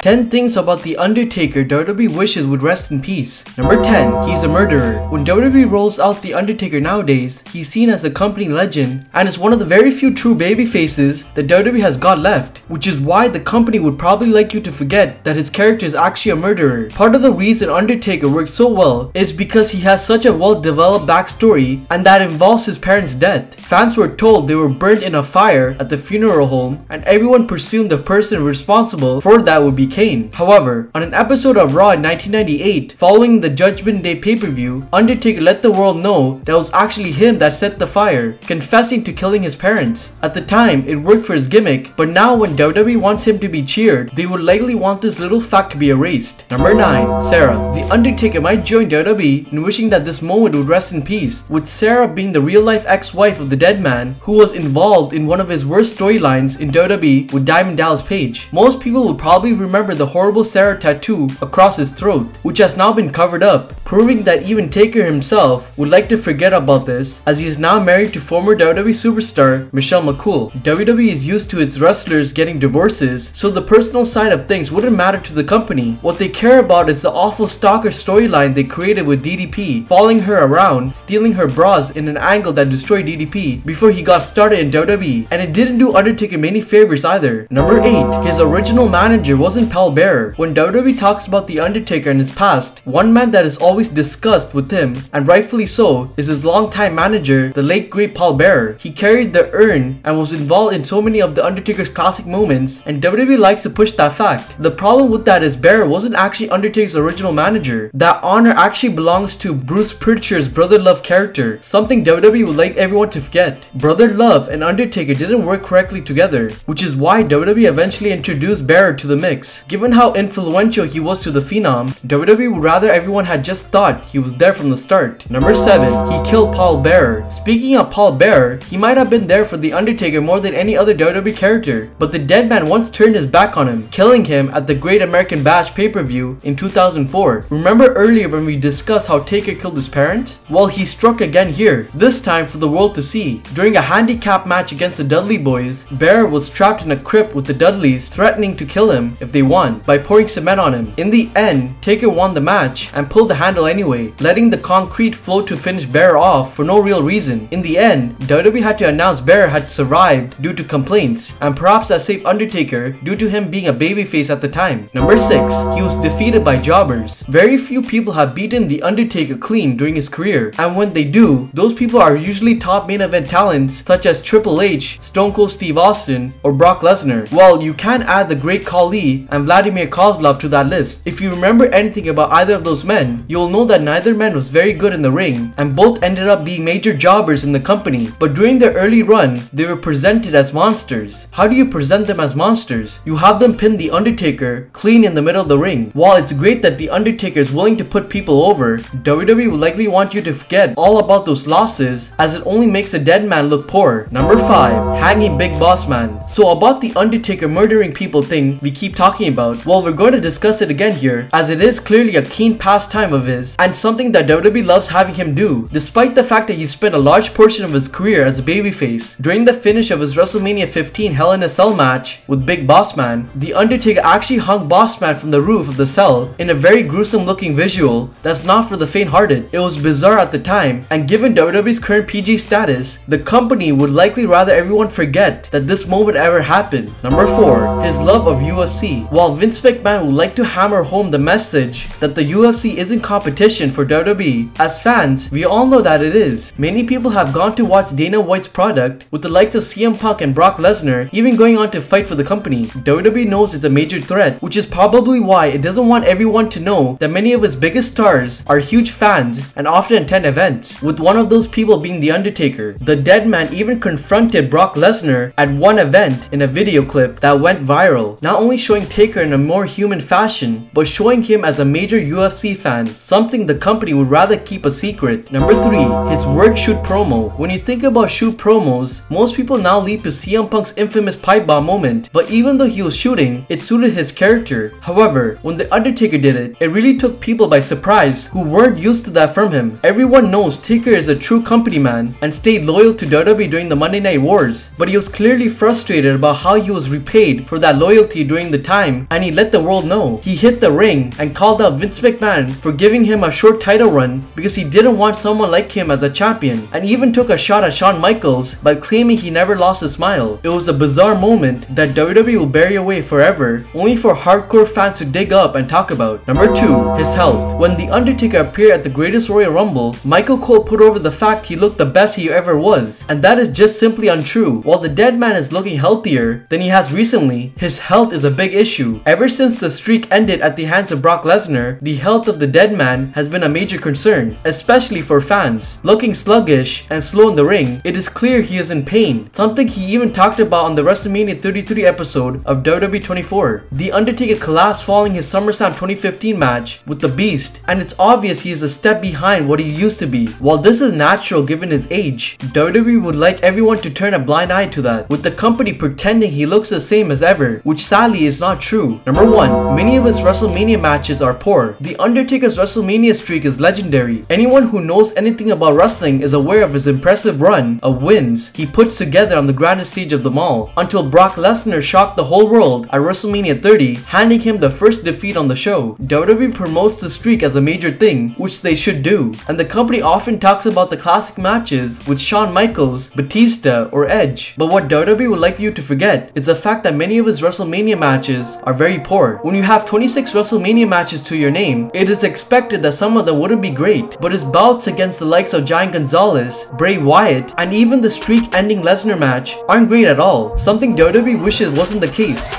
10 things about The Undertaker WWE wishes would rest in peace. Number 10. He's a murderer. When WWE rolls out The Undertaker nowadays, he's seen as a company legend and is one of the very few true baby faces that WWE has got left, which is why the company would probably like you to forget that his character is actually a murderer. Part of the reason Undertaker works so well is because he has such a well-developed backstory, and that involves his parents' death. Fans were told they were burnt in a fire at the funeral home, and everyone presumed the person responsible for that would be Kane. However, on an episode of Raw in 1998, following the Judgment Day pay-per-view, Undertaker let the world know that it was actually him that set the fire, confessing to killing his parents. At the time, it worked for his gimmick, but now when WWE wants him to be cheered, they would likely want this little fact to be erased. Number 9. Sara. The Undertaker might join WWE in wishing that this moment would rest in peace, with Sara being the real-life ex-wife of the dead man who was involved in one of his worst storylines in WWE with Diamond Dallas Page. Most people will probably remember the horrible Sara tattoo across his throat, which has now been covered up, proving that even Taker himself would like to forget about this, as he is now married to former WWE superstar Michelle McCool. WWE is used to its wrestlers getting divorces, so the personal side of things wouldn't matter to the company. What they care about is the awful stalker storyline they created with DDP, following her around, stealing her bras in an angle that destroyed DDP before he got started in WWE, and it didn't do Undertaker many favors either. Number 8. His original manager wasn't Paul Bearer. When WWE talks about The Undertaker in his past, one man that is always discussed with him, and rightfully so, is his longtime manager, the late great Paul Bearer. He carried the urn and was involved in so many of The Undertaker's classic moments, and WWE likes to push that fact. The problem with that is Bearer wasn't actually Undertaker's original manager. That honor actually belongs to Bruce Pritchard's Brother Love character, something WWE would like everyone to forget. Brother Love and Undertaker didn't work correctly together, which is why WWE eventually introduced Bearer to the mix. Given how influential he was to the Phenom, WWE would rather everyone had just thought he was there from the start. Number 7. He killed Paul Bearer. Speaking of Paul Bearer, he might have been there for The Undertaker more than any other WWE character, but the dead man once turned his back on him, killing him at the Great American Bash pay-per-view in 2004. Remember earlier when we discussed how Taker killed his parents? Well, he struck again here, this time for the world to see. During a handicap match against the Dudley Boys, Bearer was trapped in a crypt with the Dudleys threatening to kill him if they won by pouring cement on him. In the end, Taker won the match and pulled the handle anyway, letting the concrete float to finish Bearer off for no real reason. In the end, WWE had to announce Bearer had survived due to complaints, and perhaps that saved Undertaker due to him being a babyface at the time. Number 6. He was defeated by jobbers. Very few people have beaten The Undertaker clean during his career, and when they do, those people are usually top main event talents such as Triple H, Stone Cold Steve Austin, or Brock Lesnar. Well, you can add the Great Khali and Vladimir Kozlov to that list. If you remember anything about either of those men, you'll know that neither man was very good in the ring, and both ended up being major jobbers in the company. But during their early run, they were presented as monsters. How do you present them as monsters? You have them pin The Undertaker clean in the middle of the ring. While it's great that The Undertaker is willing to put people over, WWE would likely want you to forget all about those losses, as it only makes a dead man look poor. Number 5. Hanging Big Boss Man. So about The Undertaker murdering people thing we keep talking about, well, we're going to discuss it again here, as it is clearly a keen pastime of his, and something that WWE loves having him do, despite the fact that he spent a large portion of his career as a babyface. During the finish of his WrestleMania 15 Hell in a Cell match with Big Boss Man, The Undertaker actually hung Boss Man from the roof of the cell in a very gruesome looking visual that's not for the faint-hearted. It was bizarre at the time, and given WWE's current PG status, the company would likely rather everyone forget that this moment ever happened. Number 4. His love of UFC. While Vince McMahon would like to hammer home the message that the UFC isn't competition for WWE, as fans, we all know that it is. Many people have gone to watch Dana White's product, with the likes of CM Punk and Brock Lesnar even going on to fight for the company. WWE knows it's a major threat, which is probably why it doesn't want everyone to know that many of its biggest stars are huge fans and often attend events, with one of those people being The Undertaker. The dead man even confronted Brock Lesnar at one event in a video clip that went viral, not only showing Taker in a more human fashion, but showing him as a major UFC fan, something the company would rather keep a secret. Number 3. His work shoot promo. When you think about shoot promos, most people now leap to CM Punk's infamous pipe bomb moment, but even though he was shooting, it suited his character. However, when The Undertaker did it, it really took people by surprise who weren't used to that from him. Everyone knows Taker is a true company man and stayed loyal to WWE during the Monday Night Wars, but he was clearly frustrated about how he was repaid for that loyalty during the time, and he let the world know. He hit the ring and called out Vince McMahon for giving him a short title run because he didn't want someone like him as a champion, and even took a shot at Shawn Michaels by claiming he never lost a smile. It was a bizarre moment that WWE will bury away forever, only for hardcore fans to dig up and talk about. Number 2. His health. When The Undertaker appeared at the Greatest Royal Rumble, Michael Cole put over the fact he looked the best he ever was, and that is just simply untrue. While the dead man is looking healthier than he has recently, his health is a big issue. Ever since the streak ended at the hands of Brock Lesnar, the health of the dead man has been a major concern, especially for fans. Looking sluggish and slow in the ring, it is clear he is in pain, something he even talked about on the WrestleMania 33 episode of WWE 24. The Undertaker collapsed following his SummerSlam 2015 match with the Beast, and it's obvious he is a step behind what he used to be. While this is natural given his age, WWE would like everyone to turn a blind eye to that, with the company pretending he looks the same as ever, which sadly is not true. Number 1. Many of his WrestleMania matches are poor. The Undertaker's WrestleMania streak is legendary. Anyone who knows anything about wrestling is aware of his impressive run of wins he puts together on the grandest stage of them all, until Brock Lesnar shocked the whole world at WrestleMania 30, handing him the first defeat on the show. WWE promotes the streak as a major thing, which they should do, and the company often talks about the classic matches with Shawn Michaels, Batista, or Edge. But what WWE would like you to forget is the fact that many of his WrestleMania matches are very poor. When you have 26 WrestleMania matches to your name, it is expected that some of them wouldn't be great, but his bouts against the likes of Giant Gonzalez, Bray Wyatt, and even the streak-ending Lesnar match aren't great at all, something WWE wishes wasn't the case.